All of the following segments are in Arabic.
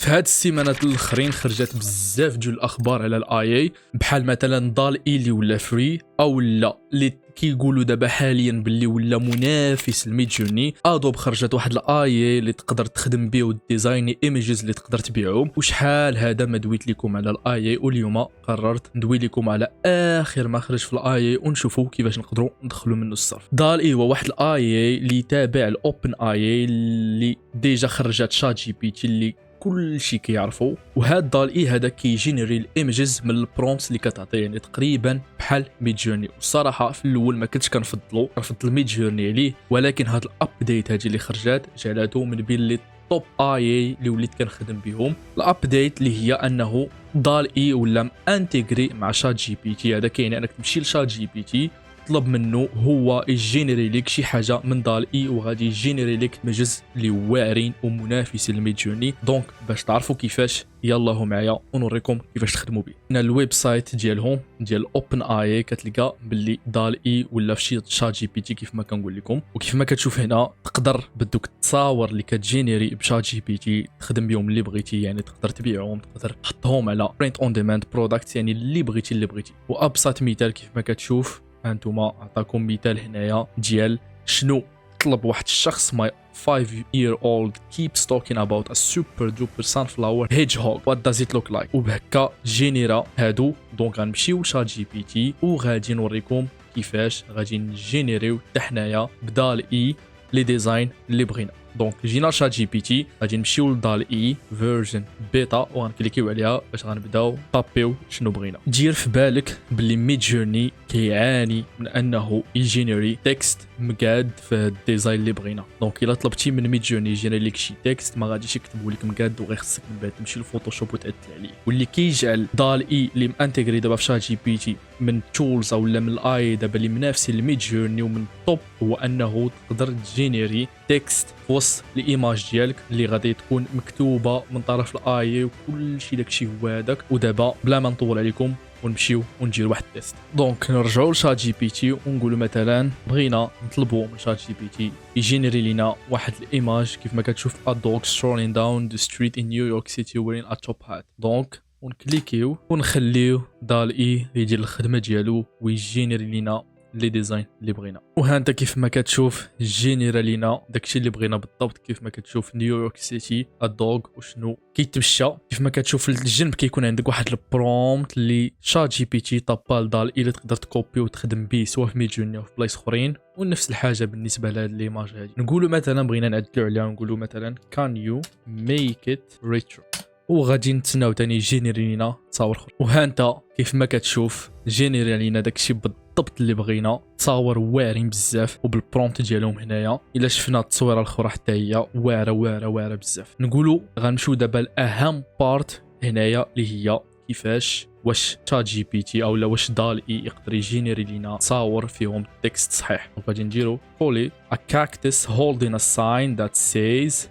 في هاد السيمانات الاخرين خرجت بزاف ديال الاخبار على الاي اي، بحال مثلا ضال اي اللي ولا فري، او لا اللي كيقولوا دابا حاليا باللي ولا منافس لميد جورني. ادوب خرجت واحد الاي اي اللي تقدر تخدم به وديزايني ايميجز اللي تقدر تبيعهم. وشحال هذا ما دويت لكم على الاي اي، واليوم قررت ندوي لكم على اخر ما خرج في الاي اي ونشوفوا كيفاش نقدروا ندخلوا منه الصرف. ضال اي هو واحد الاي اي اللي تابع الاوبن اي اي اللي ديجا خرجت شات جي بي تي اللي كل شيء كيعرفوا. وهاد ضال اي هذا كيجينيري الايميجز من البرومبتس اللي كتعطيه، يعني تقريبا بحال ميد جورني. والصراحه في الاول ما كنتش كنفضل ميد جورني عليه، ولكن هاد الابديت هذه اللي خرجت جعلته من بين لي توب اي اي اللي وليت كنخدم بهم. الابديت اللي هي انه ضال اي ولا انتغري مع شات جي بي تي. هذا كاين انك تمشي لشات جي بي تي طلب منه هو يجينيري لك شي حاجه من ضال اي، وغادي يجينيري لك مجز اللي واعرين ومنافسين لميد جورني. دونك باش تعرفوا كيفاش يلا معايا ونوريكم كيفاش تخدموا به. هنا الويب سايت ديالهم ديال اوبن اي اي، كتلقى باللي ضال اي ولا في شات جي بي تي كيف ما كنقول لكم. وكيف ما كتشوف هنا تقدر بدوك التصاور اللي كتجينيري بشات جي بي تي تخدم بهم اللي بغيتي، يعني تقدر تبيعهم، تقدر تحطهم على برينت اون ديماند برودكت، يعني اللي بغيتي. وابسط مثال كيف ما كتشوف هانتوما عطاكم مثال هنايا ديال شنو طلب واحد الشخص. my 5-year-old keeps talking about a super duper sunflower hedgehog, what does it look like. وبهكا جينيرا هادو. دونك غنمشيو لشات جي بي تي وغادي نوريكم كيفاش غادي نجينيريو حتى حنايا بدال اي لي ديزاين اللي بغينا. دونك جينا لشات جي بي تي، غادي نمشيو لدال اي فيرجن بيتا وغنكليكيو عليها باش غنبداو طابيو شنو بغينا. دير في بالك باللي ميد جورني كيعاني من انه يجينيري تكست مقاد في الديزاين اللي بغينا. دونك الا طلبتي من ميد جورني يجينيري لك شي تكست ما غاديش يكتبوا لك مقاد، وغير خصك من بعد تمشي للفوتوشوب وتعدل عليه. واللي كيجعل دال اي اللي مانتيغري دابا في شات جي بي تي من تولز او من الاي دابا اللي منافسين لميد جورني ومن توب، هو انه تقدر تجينيري تكست في وسط الايماج ديالك اللي غادي تكون مكتوبه من طرف الاي وكل شيء داكشي هو هذاك. ودابا بلا ما نطول عليكم ونمشيو ونديروا واحد التيست. دونك نرجعوا لشات جي بي تي ونقولوا مثلا بغينا نطلبوا من شات جي بي تي يجينيري لينا واحد الايماج كيف ما كتشوف a dog strolling down the street in New York City wearing a top hat. دونك ونكليكيو ونخليو دال اي يدير الخدمه ديالو ويجينيري لينا لي ديزاين اللي بغينا. وها انت كيف ما كتشوف جينيرا لينا داكشي اللي بغينا بالضبط. كيف ما كتشوف نيويورك سيتي الدوغ وشنو كيتمشى. كيف ما كتشوف الجنب كيكون عندك واحد البرومبت اللي شات جي بي تي طابا لدال اي اللي تقدر تكوبي وتخدم به سواء في ميد جورني او في بلايص اخرين. ونفس الحاجه بالنسبه لهاد ليماج هادي. نقولوا مثلا بغينا نعدلوا عليها، نقولوا مثلا كان يو ميك ات ريترو، وغادي نتسناو تاني يجينيري لينا تصاور اخر. وها انت كيف ما كتشوف جينيري لينا داكشي بالضبط اللي بغينا. تصاور واعرين بزاف وبالبرومبت ديالهم هنايا. الا شفنا التصويره الاخرى حتى هي واعره بزاف. نقولوا غنمشيو دابا الاهم بارت هنايا اللي هي كيفاش واش شات جي بي تي او واش دال اي يقدر يجينيري لينا تصاور فيهم تكست صحيح. غادي نديرو كولي a cactus holding a sign that says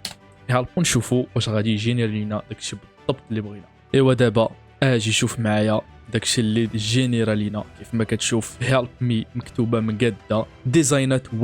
help ونشوفوا واش غادي يجينيري لينا داكشي بالضبط اللي بغينا. ايوا دابا اجي شوف معايا داكشي اللي جينيرا لينا. كيف ما كتشوف هيلب مي مكتوبه مقاده، ديزاينات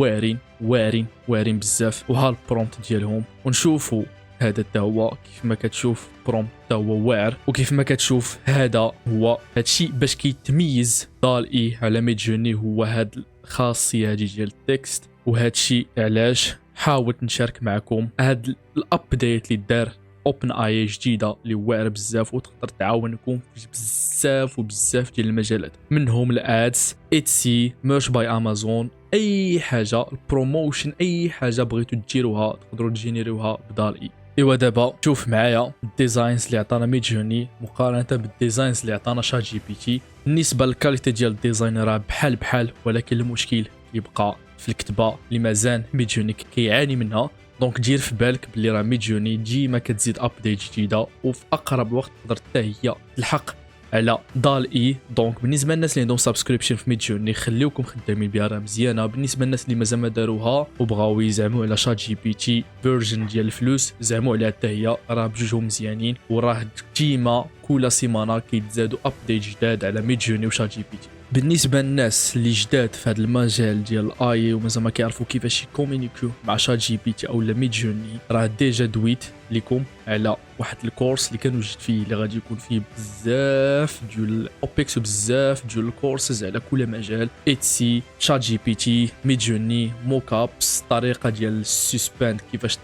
واعرين بزاف، وها البرومبت ديالهم. ونشوفوا هذا حتى هو كيف ما كتشوف برومبت حتى هو واعر. وكيف ما كتشوف هذا هو هادشي باش كيتميز دال اي على ميد جورني، هو هاد الخاصيه هادي ديال التكست. وهادشي علاش حاولت نشارك معكم هاد الابديت اللي دار اوبن اي جديده اللي واعره بزاف وتقدر تعاونكم في بزاف ديال المجالات، منهم الادز، اتسي، ميرش باي امازون، اي حاجه البروموشن، اي حاجه بغيتو ديروها تقدروا تجينيروها بدال اي. ايوا دابا شوف معايا الديزاينز اللي عطانا ميد جورني مقارنه بالديزاينز اللي عطانا شات جي بي تي. بالنسبه للكاليتي ديال الديزاين راه بحال، ولكن المشكل يبقى في الكتابه اللي مازال ميد جورني كيعاني منها. دونك دير في بالك بلي راه ميد جورني ديما كتزيد ابديت جديده، وفي اقرب وقت تقدر حتى هي تلحق على دال اي. دونك بالنسبه للناس اللي عندهم سبسكريبشن في ميد جورني خليوكم خدامين بها راه مزيانه. بالنسبه للناس اللي مازال ما داروها وبغاو يزعموا على شات جي بي تي فيرجن ديال الفلوس، زعموا عليها حتى هي راه بجوجهم مزيانين. وراه ديما كل سيمانه كيتزادوا ابديت جداد على ميد جورني وشات جي بي تي. بالنسبه للناس اللي جداد في هذا المجال ديال الاي ومازال ما كيعرفوا كيفاش يكومونيكيو مع شات جي بي تي او ميد جورني، راه ديجا دويت لكم على واحد الكورس اللي كنوجد فيه اللي غادي يكون فيه بزاف ديال اوبكس وبزاف ديال الكورسز على كل مجال، اتسي، شات جي بي تي، ميد جورني، موك ابس، طريقه ديال السسباند كيفاش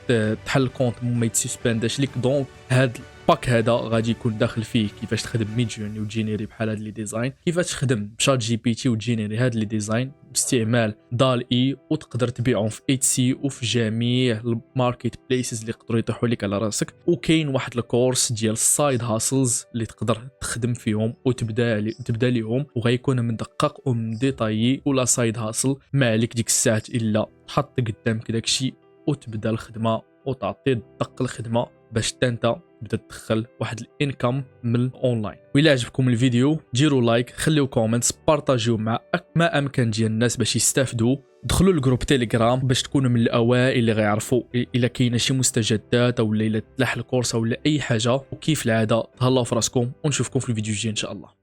تحل كونت ما يتسسبانداش ليك. دونك هاد باك هذا غادي يكون داخل فيه كيفاش تخدم ميد جورني وتجينيري بحال هاد لي ديزاين، كيفاش تخدم بشات جي بي تي وتجينيري هاد لي ديزاين باستعمال دال اي، وتقدر تبيعهم في اتسي وفي جميع الماركت بليسز اللي يقدروا يطيحوا لك على راسك. وكاين واحد الكورس ديال السايد هاسلز اللي تقدر تخدم فيهم وتبدا ليهم، وغيكون مدقق ومديطايي، ولا سايد هاسل ما عليك ديك الساعات الا تحط قدامك داكشي وتبدا الخدمه وتعطي دق الخدمه باش انت تبدا تدخل واحد الانكم من الاونلاين. وإلا عجبكم الفيديو ديروا لايك، خليو كومنتس، بارطاجيو مع ما امكن ديال الناس باش يستافدوا. دخلوا الجروب تيليجرام باش تكونوا من الاوائل اللي غيعرفوا الا كاينه شي مستجدات او الا تلاح الكورس او اي حاجه. وكيف العاده تهلاو في راسكم ونشوفكم في الفيديو الجاي ان شاء الله.